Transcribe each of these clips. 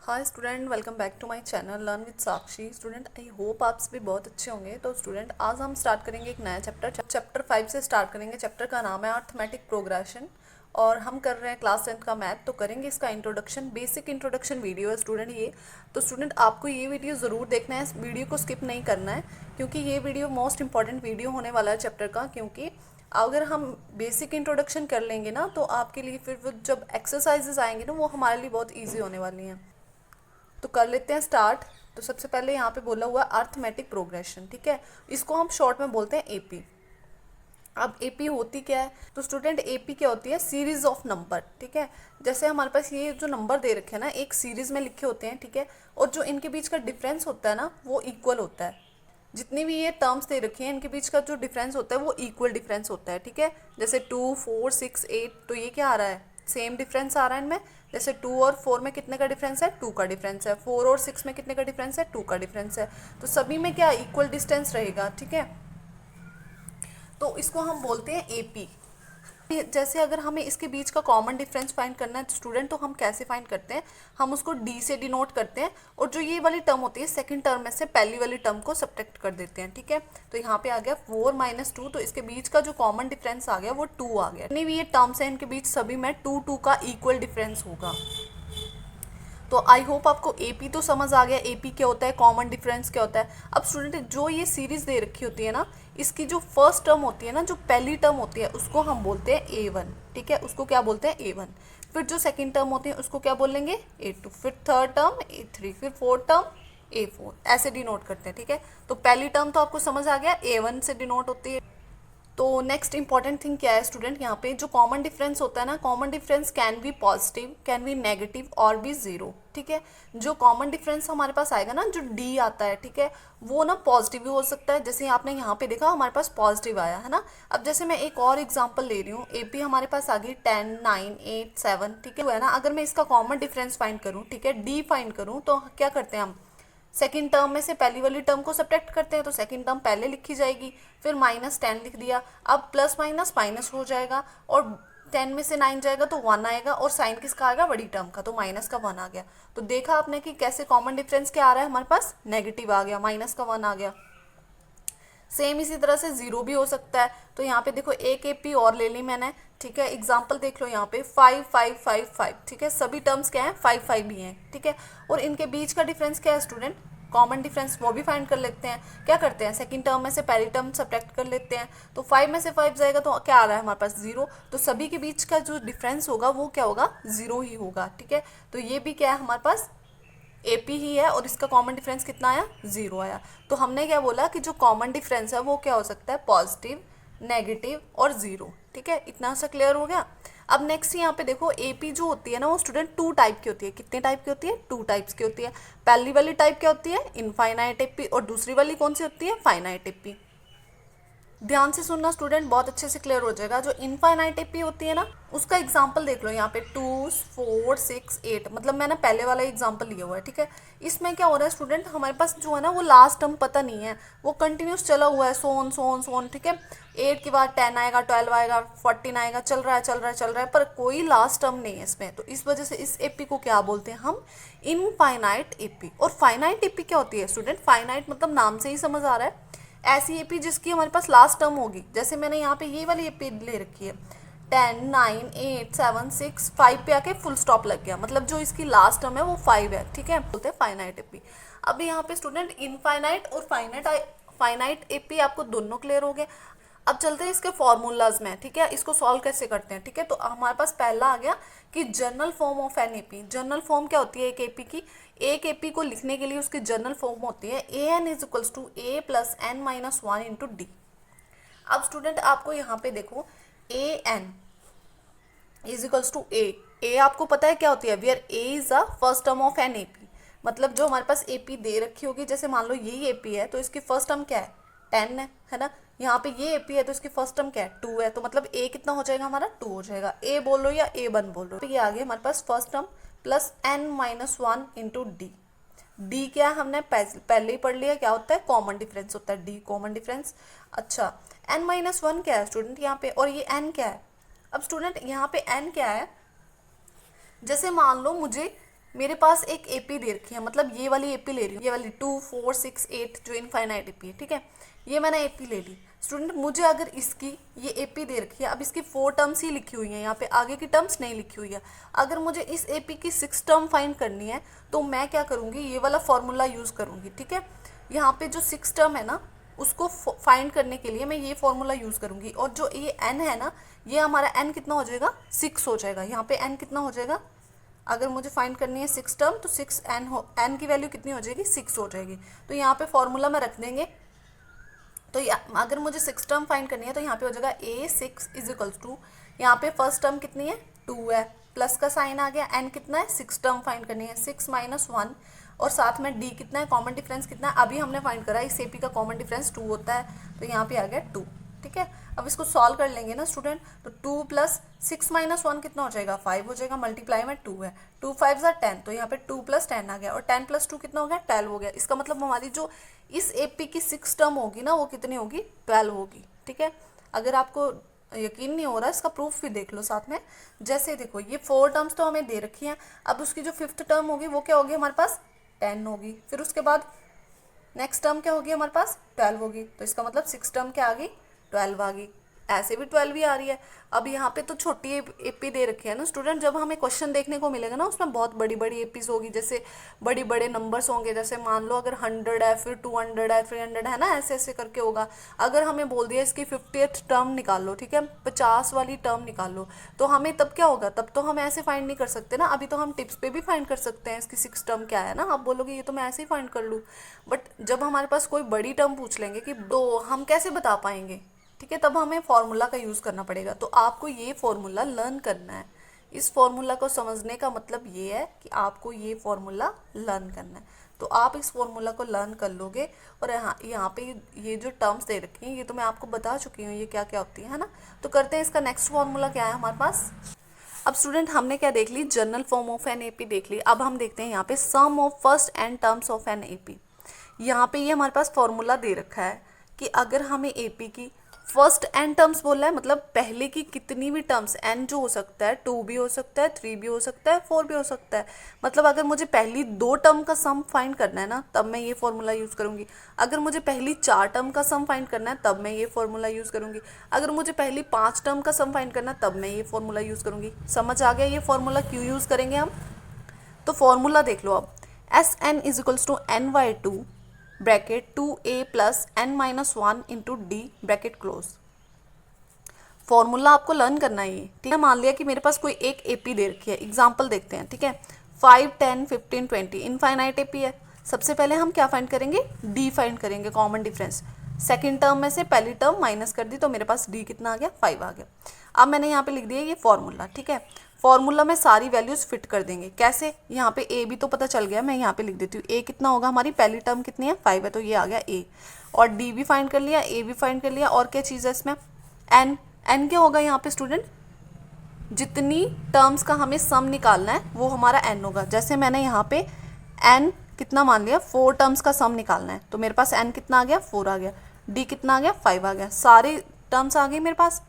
Hi student, welcome back to my channel learn with Sakshi. Student, I hope आप सभी बहुत अच्छे होंगे। तो स्टूडेंट, आज हम स्टार्ट करेंगे एक नया चैप्टर 5 से स्टार्ट करेंगे। चैप्टर का नाम है अर्थमेटिक प्रोग्रेशन और हम कर रहे हैं क्लास 10th का मैथ। तो करेंगे इसका इंट्रोडक्शन, बेसिक इंट्रोडक्शन वीडियो है स्टूडेंट ये। तो स्टूडेंट, आपको ये वीडियो ज़रूर देखना है, इस वीडियो को स्किप नहीं करना है, क्योंकि ये वीडियो मोस्ट इंपॉर्टेंट वीडियो होने वाला है चैप्टर का। क्योंकि अगर हम बेसिक इंट्रोडक्शन कर लेंगे ना, तो आपके लिए फिर वो जब एक्सरसाइजेस आएंगे ना, वो हमारे लिए बहुत ईजी होने वाली हैं। तो कर लेते हैं स्टार्ट। तो सबसे पहले यहाँ पे बोला हुआ अर्थमेटिक प्रोग्रेशन, ठीक है। इसको हम शॉर्ट में बोलते हैं एपी। अब एपी होती क्या है? तो स्टूडेंट, एपी क्या होती है? सीरीज ऑफ नंबर, ठीक है। जैसे हमारे पास ये जो नंबर दे रखे हैं ना, एक सीरीज में लिखे होते हैं, ठीक है। और जो इनके बीच का डिफरेंस होता है ना, वो इक्वल होता है। जितनी भी ये टर्म्स दे रखी हैं, इनके बीच का जो डिफरेंस होता है वो इक्वल डिफरेंस होता है, ठीक है। जैसे 2, 4, 6, 8, तो ये क्या आ रहा है? सेम डिफरेंस आ रहा है इनमें। जैसे 2 और 4 में कितने का डिफरेंस है? 2 का डिफरेंस है। 4 और 6 में कितने का डिफरेंस है? 2 का डिफरेंस है। तो सभी में क्या इक्वल डिस्टेंस रहेगा, ठीक है। तो इसको हम बोलते हैं एपी। जैसे अगर हमें इसके बीच का कॉमन डिफरेंस फाइंड करना है तो स्टूडेंट, तो हम कैसे फाइंड करते हैं? हम उसको डी से डिनोट करते हैं, और जो ये वाली टर्म होती है सेकंड टर्म में से पहली वाली टर्म को सब्ट्रैक्ट कर देते हैं, ठीक है। तो यहाँ पे आ गया 4 - 2, तो इसके बीच का जो कॉमन डिफरेंस आ गया वो 2 आ गया। जितनी भी ये टर्म्स हैं इनके बीच सभी में 2 का इक्वल डिफरेंस होगा। तो आई होप आपको एपी तो समझ आ गया, एपी क्या होता है, कॉमन डिफरेंस क्या होता है। अब स्टूडेंट, जो ये सीरीज दे रखी होती है ना, इसकी जो फर्स्ट टर्म होती है ना, जो पहली टर्म होती है, उसको हम बोलते हैं A1, ठीक है। उसको क्या बोलते हैं? A1। फिर जो सेकंड टर्म होती है उसको क्या बोलेंगे? A2। फिर थर्ड टर्म A3। फिर फोर्थ टर्म A4। ऐसे डिनोट करते हैं, ठीक है। तो पहली टर्म तो आपको समझ आ गया, A1 से डिनोट होती है। तो नेक्स्ट इंपॉर्टेंट थिंग क्या है स्टूडेंट, यहाँ पे जो कॉमन डिफरेंस होता है ना, common difference can be positive, can be negative और भी जीरो, ठीक है। जो कॉमन डिफरेंस हमारे पास आएगा ना, जो डी आता है, ठीक है, वो ना पॉजिटिव भी हो सकता है। जैसे आपने यहाँ पे देखा हमारे पास पॉजिटिव आया है ना। अब जैसे मैं एक और एग्जांपल ले रही हूँ, एपी हमारे पास आ गई 10, 9, 8, 7, ठीक है ना। अगर मैं इसका कॉमन डिफरेंस फाइंड करूँ, ठीक है, डी फाइंड करूँ, तो क्या करते हैं हम? सेकेंड टर्म में से पहली वाली टर्म को सब्ट्रैक्ट करते हैं, तो सेकेंड टर्म पहले लिखी जाएगी। फिर -10 लिख दिया। अब प्लस माइनस माइनस हो जाएगा, और 10 में से 9 जाएगा तो 1 आएगा, और साइन किसका आएगा? बड़ी टर्म का, तो माइनस का 1 आ गया। तो देखा आपने कि कैसे कॉमन डिफरेंस क्या आ रहा है हमारे पास? नेगेटिव आ गया, माइनस का 1 आ गया। सेम इसी तरह से जीरो भी हो सकता है। तो यहाँ पे देखो एक एपी और ले ली मैंने, ठीक है। एग्जाम्पल देख लो यहाँ पे 5, 5, 5, 5, ठीक है। सभी टर्म्स क्या है? 5, 5 भी हैं, ठीक है। और इनके बीच का डिफरेंस क्या है स्टूडेंट? कॉमन डिफरेंस, वो भी फाइंड कर लेते हैं। क्या करते हैं? सेकंड टर्म में से पहली टर्म सब्ट्रैक्ट कर लेते हैं। तो 5 में से 5 जाएगा तो क्या आ रहा है हमारे पास? 0। तो सभी के बीच का जो डिफरेंस होगा वो क्या होगा? 0 ही होगा, ठीक है। तो ये भी क्या है हमारे पास? एपी ही है, और इसका कॉमन डिफरेंस कितना आया? 0 आया। तो हमने क्या बोला कि जो कॉमन डिफरेंस है वो क्या हो सकता है? पॉजिटिव, नेगेटिव और 0, ठीक है। इतना सा क्लियर हो गया। अब नेक्स्ट यहाँ पे देखो, एपी जो होती है ना, वो स्टूडेंट 2 टाइप की होती है। कितने टाइप की होती है? 2 टाइप्स की होती है। पहली वाली टाइप क्या होती है? Infinite AP. और दूसरी वाली कौन सी होती है? Finite AP. ध्यान से सुनना स्टूडेंट, बहुत अच्छे से क्लियर हो जाएगा। जो इनफाइनाइट एपी होती है ना, उसका एग्जांपल देख लो यहाँ पे 2, 4, 6, 8, मतलब मैंने पहले वाला एग्जांपल लिया हुआ है, ठीक है। इसमें क्या हो रहा है स्टूडेंट, हमारे पास जो है ना वो लास्ट टर्म पता नहीं है, वो कंटिन्यूस चला हुआ है, सोन सोन सोन, ठीक है। 8 के बाद 10 आएगा, 12 आएगा, 14 आएगा, चल रहा है चल रहा है चल रहा है, पर कोई लास्ट टर्म नहीं है इसमें। तो इस वजह से इस एपी को क्या बोलते हैं हम? Infinite AP. और फाइनाइट एपी क्या होती है स्टूडेंट? फाइनाइट मतलब नाम से ही समझ आ रहा है, ऐसी एपी जिसकी हमारे पास लास्ट टर्म होगी। जैसे मैंने यहाँ पे ये वाली एपी ले रखी है, 10, 9, 8, 7, 6, 5 पे आके फुल स्टॉप लग गया, मतलब जो इसकी लास्ट टर्म है वो 5 है, ठीक है, बोलते हैं फाइनाइट एपी। अब यहाँ पे स्टूडेंट इनफाइनाइट और फाइनाइट एपी आपको दोनों क्लियर हो गए। अब चलते हैं इसके फॉर्मूलाज में, ठीक है। इसको सॉल्व कैसे करते हैं, ठीक है। तो हमारे पास पहला आ गया कि general form of an AP. General form क्या होती है एक एपी की? एक एपी को लिखने के लिए उसकी जनरल फॉर्म होती है an is equals to a plus n minus 1 into d. अब स्टूडेंट आपको यहाँ पे देखो, an is equals to a आपको पता है क्या होती है? Where a is a first term of an AP. मतलब जो हमारे पास एपी दे रखी होगी, जैसे मान लो यही एपी है, तो इसकी फर्स्ट टर्म क्या है? 10 है ना। यहाँ पे ये एपी है तो इसकी फर्स्ट टर्म क्या है? 2 है। तो मतलब a कितना हो जाएगा हमारा? 2 हो जाएगा। a बोल लो या a1 बोल लो, तो ये आ गया हमारे पास first term plus n minus 1 into D. D क्या है? हमने पहले ही पढ़ लिया, क्या होता है? कॉमन डिफरेंस होता है, डी कॉमन डिफरेंस। अच्छा, n माइनस 1 क्या है स्टूडेंट यहाँ पे, और ये n क्या है? अब स्टूडेंट यहाँ पे n क्या है? जैसे मान लो मुझे मेरे पास एक एपी दे रखी है, मतलब ये वाली एपी ले रही हूँ, ये वाली 2, 4, 6, 8 जो इनफाइनाइट एपी है, ठीक है। ये मैंने एपी ले ली। स्टूडेंट मुझे अगर इसकी ये एपी दे रखी है, अब इसकी 4 टर्म्स ही लिखी हुई हैं, यहाँ पे आगे की टर्म्स नहीं लिखी हुई है। अगर मुझे इस एपी की 6 टर्म फाइंड करनी है तो मैं क्या करूँगी, ये वाला फॉर्मूला यूज़ करूँगी, ठीक है। यहाँ पे जो 6 टर्म है ना, उसको फाइंड करने के लिए मैं ये फॉर्मूला यूज़ करूँगी। और जो ये n है ना, ये हमारा n कितना हो जाएगा, 6 हो जाएगा। यहाँ पे n कितना हो जाएगा, अगर मुझे फाइंड करनी है 6 टर्म तो 6n हो, n की वैल्यू कितनी हो जाएगी, 6 हो जाएगी। तो यहाँ पे फॉर्मूला में रख देंगे। तो अगर मुझे 6 टर्म फाइंड करनी है तो यहाँ पे हो जाएगा a6 इज इक्वल्स टू, यहाँ पे फर्स्ट टर्म कितनी है, 2 है, प्लस का साइन आ गया, n कितना है, 6 टर्म फाइंड करनी है, 6 माइनस 1, और साथ में d कितना है, कॉमन डिफरेंस कितना है, अभी हमने फाइंड करा इस एपी का कॉमन डिफरेंस 2 होता है, तो यहाँ पे आ गया 2, ठीक है। अब इसको सॉल्व कर लेंगे ना स्टूडेंट, तो 2 प्लस 6 माइनस 1 कितना हो जाएगा, 5 हो जाएगा, मल्टीप्लाई में 2 है, 2 5 10, तो यहाँ पे 2 प्लस 10 आ गया, और 10 प्लस 2 कितना हो गया, 12 हो गया। इसका मतलब हमारी जो इस एपी की 6 टर्म होगी ना, वो कितनी होगी, 12 होगी, ठीक है। अगर आपको यकीन नहीं हो रहा, इसका प्रूफ भी देख लो साथ में। जैसे देखो ये 4 टर्म्स तो हमें दे रखी हैं, अब उसकी जो 5th टर्म होगी वो क्या होगी हमारे पास, 10 होगी, फिर उसके बाद नेक्स्ट टर्म क्या होगी हमारे पास, 12 होगी, तो इसका मतलब 6 टर्म क्या आ गई, 12 आ गई। ऐसे भी 12 ही आ रही है। अब यहाँ पे तो छोटी एपी दे रखी है ना स्टूडेंट, जब हमें क्वेश्चन देखने को मिलेगा ना उसमें बहुत बड़ी बड़ी एपीज होगी, जैसे बड़ी बड़े नंबर्स होंगे, जैसे मान लो अगर 100 है, फिर 200 है, 300 है ना, ऐसे ऐसे करके होगा। अगर हमें बोल दिया इसकी 50th टर्म निकाल लो, ठीक है, 50 वाली टर्म निकाल लो, तो हमें तब क्या होगा, तब तो हम ऐसे फाइंड नहीं कर सकते ना, अभी तो हम टिप्स पे भी फाइंड कर सकते हैं इसकी 6 टर्म क्या है ना। आप बोलोगे ये तो मैं ऐसे ही फाइंड कर लूँ, बट जब हमारे पास कोई बड़ी टर्म पूछ लेंगे कि तो हम कैसे बता पाएंगे, ठीक है, तब हमें फॉर्मूला का यूज़ करना पड़ेगा। तो आपको ये फॉर्मूला लर्न करना है। इस फॉर्मूला को समझने का मतलब ये है कि आपको ये फॉर्मूला लर्न करना है। तो आप इस फॉर्मूला को लर्न कर लोगे, और यहाँ पे ये जो टर्म्स दे रखी हैं ये तो मैं आपको बता चुकी हूँ ये क्या क्या होती है ना। तो करते हैं इसका नेक्स्ट फॉर्मूला क्या है हमारे पास। अब स्टूडेंट हमने क्या देख ली, general form of an AP देख ली। अब हम देखते हैं यहाँ पे sum of first n terms of an AP. यहाँ पे ये हमारे पास फॉर्मूला दे रखा है कि अगर हमें एपी की फर्स्ट एन टर्म्स बोला है, मतलब पहले की कितनी भी टर्म्स, एन जो हो सकता है 2 भी हो सकता है, 3 भी हो सकता है, 4 भी हो सकता है, मतलब अगर मुझे पहली 2 टर्म का सम फाइंड करना है ना, तब मैं ये फॉर्मूला यूज़ करूँगी। अगर मुझे पहली 4 टर्म का सम फाइंड करना है तब मैं ये फॉर्मूला यूज़ करूँगी। अगर मुझे पहली 5 टर्म का सम फाइंड करना है तब मैं ये फॉर्मूला यूज़ करूँगी। समझ आ गया ये फॉर्मूला क्यों यूज़ करेंगे हम। तो फॉर्मूला देख लो अब, S n is equals to n by 2 bracket 2a plus n minus 1 into d bracket close. Formula आपको लर्न करना है ये, ठीक है। मान लिया कि मेरे पास कोई एक एपी दे रखी है, एग्जांपल देखते हैं, ठीक है, 5, 10, 15, 20 इनफाइनाइट एपी है। सबसे पहले हम क्या फाइंड करेंगे, डी फाइंड करेंगे, कॉमन डिफरेंस। सेकंड टर्म में से पहली टर्म माइनस कर दी तो मेरे पास डी कितना आ गया, 5 आ गया। अब मैंने यहाँ पे लिख दिया ये फॉर्मूला, ठीक है। फॉर्मूला में सारी वैल्यूज फिट कर देंगे, कैसे, यहाँ पे ए भी तो पता चल गया, मैं यहाँ पे लिख देती हूँ ए कितना होगा, हमारी पहली टर्म कितनी है, 5 है, तो ये आ गया ए, और डी भी फाइंड कर लिया, ए भी फाइंड कर लिया, और क्या चीज़ है इसमें, एन। एन क्या होगा यहाँ पे स्टूडेंट, जितनी टर्म्स का हमें सम निकालना है वो हमारा एन होगा। जैसे मैंने यहाँ पे एन कितना मान लिया, 4 टर्म्स का सम निकालना है, तो मेरे पास एन कितना आ गया, 4 आ गया, डी कितना आ गया, 5 आ गया, सारी टर्म्स आ गई मेरे पास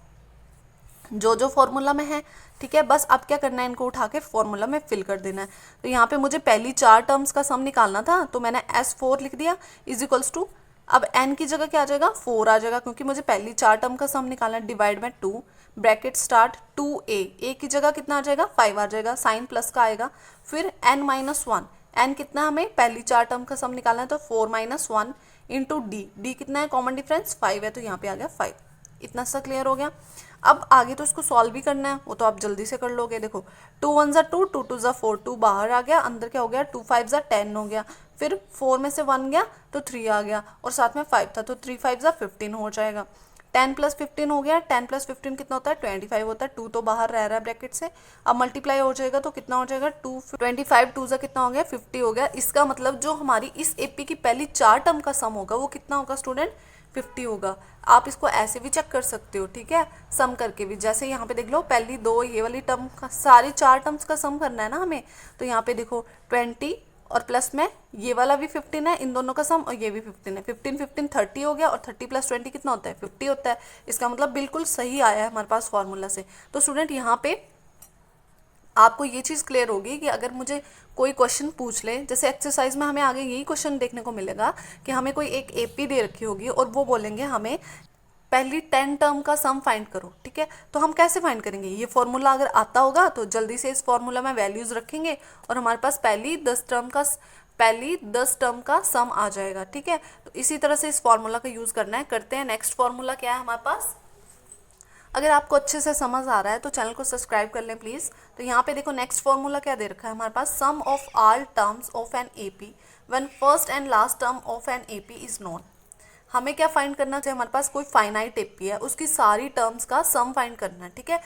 जो जो फॉर्मूला में है, ठीक है। बस अब क्या करना है, इनको उठा के फॉर्मूला में फिल कर देना है। तो यहाँ पे मुझे पहली 4 टर्म्स का सम निकालना था, तो मैंने S4 लिख दिया इज इक्वल्स टू, अब n की जगह क्या आ जाएगा, 4 आ जाएगा, क्योंकि मुझे पहली 4 टर्म का सम निकालना है, divide by 2 bracket start 2a, a की जगह कितना आ जाएगा, 5 आ जाएगा, साइन प्लस का आएगा, फिर n माइनस 1, n कितना, हमें पहली 4 टर्म का सम निकालना है, तो 4 माइनस 1 इंटू डी, डी कितना है, कॉमन डिफरेंस 5 है, तो यहाँ पे आ गया 5। इतना सा क्लियर हो गया। अब आगे तो इसको सॉल्व भी करना है, वो तो आप जल्दी से कर लोगे। देखो 2 1 ज़ा 2, 2 2 ज़ा 4, 2 बाहर आ गया, अंदर क्या हो गया, 2 5 ज़ा 10 हो गया, फिर 4 में से 1 गया तो 3 आ गया, और साथ में 5 था, तो 3 5 ज़ा 15 हो जाएगा। 10 प्लस 15 हो गया, 10 प्लस 15 कितना होता है, 25 होता है, 2 तो बाहर रह रहा है ब्रैकेट से। अब मल्टीप्लाई हो जाएगा तो कितना हो जाएगा, 2 25 2 ज़ा कितना हो गया, 50 हो गया। इसका मतलब जो हमारी इस एपी की पहली 4 टर्म का सम होगा वो कितना होगा स्टूडेंट, 50 होगा। आप इसको ऐसे भी चेक कर सकते हो, ठीक है, सम करके भी। जैसे यहाँ पे देख लो, पहली 2 ये वाली टर्म का, सारी 4 टर्म्स का सम करना है ना हमें, तो यहाँ पे देखो 20 और प्लस में ये वाला भी 15 है, इन दोनों का सम, और ये भी 15 है, 15 15 30 हो गया, और 30 प्लस 20 कितना होता है, 50 होता है। इसका मतलब बिल्कुल सही आया है हमारे पास फॉर्मूला से। तो स्टूडेंट यहाँ पे आपको ये चीज़ क्लियर होगी कि अगर मुझे कोई क्वेश्चन पूछ ले, जैसे एक्सरसाइज में हमें आगे यही क्वेश्चन देखने को मिलेगा कि हमें कोई एक एपी दे रखी होगी और वो बोलेंगे हमें पहली 10 टर्म का सम फाइंड करो, ठीक है। तो हम कैसे फाइंड करेंगे, ये फॉर्मूला अगर आता होगा तो जल्दी से इस फॉर्मूला में वैल्यूज रखेंगे और हमारे पास पहली 10 टर्म का सम आ जाएगा, ठीक है। तो इसी तरह से इस फॉर्मूला का यूज करना है। करते हैं नेक्स्ट फॉर्मूला क्या है हमारे पास। अगर आपको अच्छे से समझ आ रहा है तो चैनल को सब्सक्राइब कर लें प्लीज़। तो यहाँ पे देखो नेक्स्ट फॉर्मूला क्या दे रखा है हमारे पास, sum of all terms of an AP when first and last term of an AP is known. हमें क्या फाइंड करना चाहिए, हमारे पास कोई फाइनाइट एपी है, उसकी सारी टर्म्स का सम फाइंड करना है, ठीक है।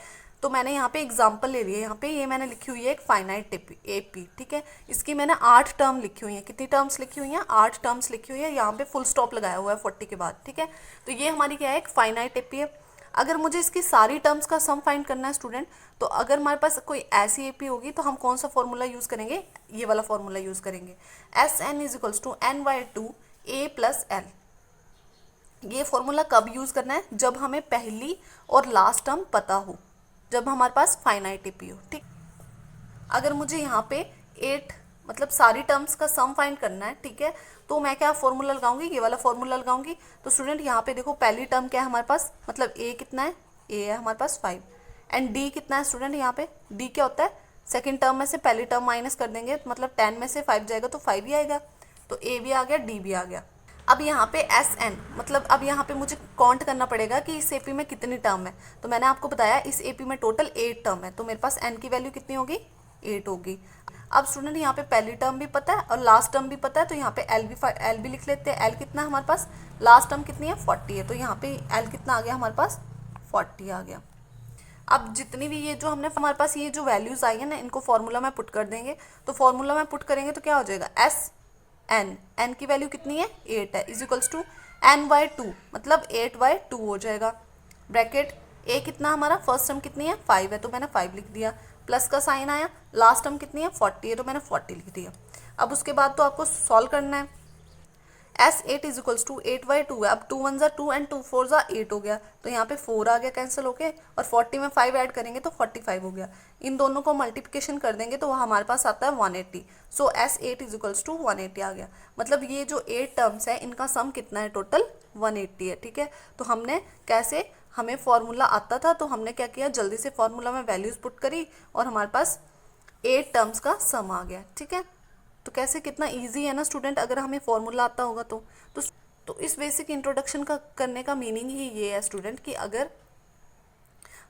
तो मैंने यहाँ पे एग्जांपल ले लिया, यहाँ पे ये मैंने लिखी हुई है एक फाइनाइट एपी, ठीक है। इसकी मैंने 8 टर्म लिखी हुई है। कितनी टर्म्स लिखी हुई हैं, 8 टर्म्स लिखी हुई है। यहाँ पे फुल स्टॉप लगाया हुआ है 40 के बाद, ठीक है। तो ये हमारी क्या है, एक फाइनाइट एपी है। अगर मुझे इसकी सारी टर्म्स का सम फाइंड करना है स्टूडेंट, तो अगर हमारे पास कोई ऐसी एपी होगी तो हम कौन सा फॉर्मूला यूज़ करेंगे, ये वाला फॉर्मूला यूज़ करेंगे, SN is equals to n/2 a plus l। ये फॉर्मूला कब यूज़ करना है, जब हमें पहली और लास्ट टर्म पता हो, जब हमारे पास फाइनाइट एपी हो, ठीक। अगर मुझे यहाँ पे 8 मतलब सारी टर्म्स का सम फाइंड करना है, ठीक है, तो मैं क्या फॉर्मूला लगाऊंगी, ये वाला फॉर्मूला लगाऊंगी। तो स्टूडेंट यहाँ पे देखो पहली टर्म क्या है हमारे पास, मतलब a कितना है, a है हमारे पास 5 एंड d कितना है स्टूडेंट, यहाँ पे d क्या होता है, सेकेंड टर्म में से पहली टर्म माइनस कर देंगे, मतलब 10 में से 5 जाएगा तो 5 ही आएगा। तो a भी आ गया, d भी आ गया। अब यहाँ पे SN मतलब अब यहाँ पे मुझे काउंट करना पड़ेगा कि इस एपी में कितनी टर्म है। तो मैंने आपको बताया इस एपी में टोटल 8 टर्म है, तो मेरे पास n की वैल्यू कितनी होगी, 8 होगी। अब स्टूडेंट यहाँ पे पहली टर्म भी पता है और लास्ट टर्म भी पता है, तो यहाँ पे L भी लिख लेते हैं। L कितना है हमारे पास, लास्ट टर्म कितनी है 40 है, तो यहाँ पे L कितना आ गया हमारे पास, 40 आ गया। अब जितनी भी ये जो हमने हमारे पास ये जो वैल्यूज आई है ना, इनको फॉर्मूला में पुट कर देंगे। तो फॉर्मूला में पुट करेंगे तो क्या हो जाएगा, n की वैल्यू कितनी है, 8 है, इज इक्वल्स टू n/2 मतलब 8/2 हो जाएगा। ब्रैकेट a कितना हमारा, फर्स्ट टर्म कितनी है 5 है, तो मैंने 5 लिख दिया, प्लस का साइन आया, लास्ट टर्म कितनी है 40 है, तो मैंने 40 लिख दिया। अब उसके बाद तो आपको सॉल्व करना है। S8 इज इक्वल्स टू 8/2 है। अब 2 1 2 एंड 2 4 8 हो गया, तो यहाँ पे 4 आ गया कैंसिल होके, और 40 में 5 ऐड करेंगे तो 45 हो गया। इन दोनों को मल्टीप्लिकेशन कर देंगे तो हमारे पास आता है 180। सो S8 इज इक्वल्स टू 180 आ गया। मतलब ये जो 8 टर्म्स है इनका सम कितना है, टोटल 180 है, ठीक है। तो हमने कैसे, हमें फॉर्मूला आता था तो हमने क्या किया, जल्दी से फॉर्मूला में वैल्यूज पुट करी और हमारे पास 8 टर्म्स का सम आ गया, ठीक है। तो कैसे, कितना इजी है ना स्टूडेंट, अगर हमें फॉर्मूला आता होगा तो इस बेसिक इंट्रोडक्शन का करने का मीनिंग ही ये है स्टूडेंट कि अगर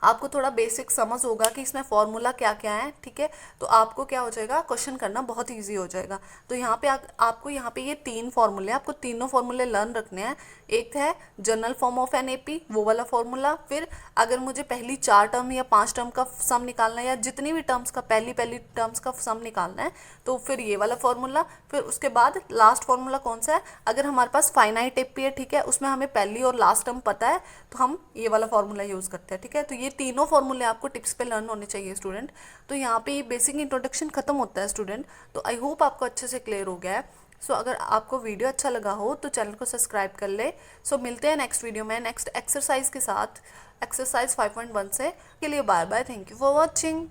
आपको थोड़ा बेसिक समझ होगा कि इसमें फॉर्मूला क्या क्या है, ठीक है, तो आपको क्या हो जाएगा, क्वेश्चन करना बहुत इजी हो जाएगा। तो यहाँ पे आपको यहाँ पे ये 3 फॉर्मूले, आपको तीनों फॉर्मूले लर्न रखने हैं। एक है general form of an AP, वो वाला फॉर्मूला। फिर अगर मुझे पहली 4 टर्म या 5 टर्म का सम निकालना है, या जितनी भी टर्म्स का पहली टर्म्स का सम निकालना है, तो फिर ये वाला फॉर्मूला। फिर उसके बाद लास्ट फॉर्मूला कौन सा है, अगर हमारे पास फाइनाइट एपी है, ठीक है, उसमें हमें पहली और लास्ट टर्म पता है, तो हम ये वाला फॉर्मूला यूज़ करते हैं, ठीक है। तो ये तीनों फॉर्मूले आपको टिप्स पे लर्न होने चाहिए स्टूडेंट। तो यहाँ पे ये बेसिक इंट्रोडक्शन खत्म होता है स्टूडेंट। तो आई होप आपको अच्छे से क्लियर हो गया है। सो अगर आपको वीडियो अच्छा लगा हो तो चैनल को सब्सक्राइब कर ले। सो मिलते हैं नेक्स्ट वीडियो में नेक्स्ट एक्सरसाइज के साथ, एक्सरसाइज 5.1 से। के लिए bye bye, thank you for watching.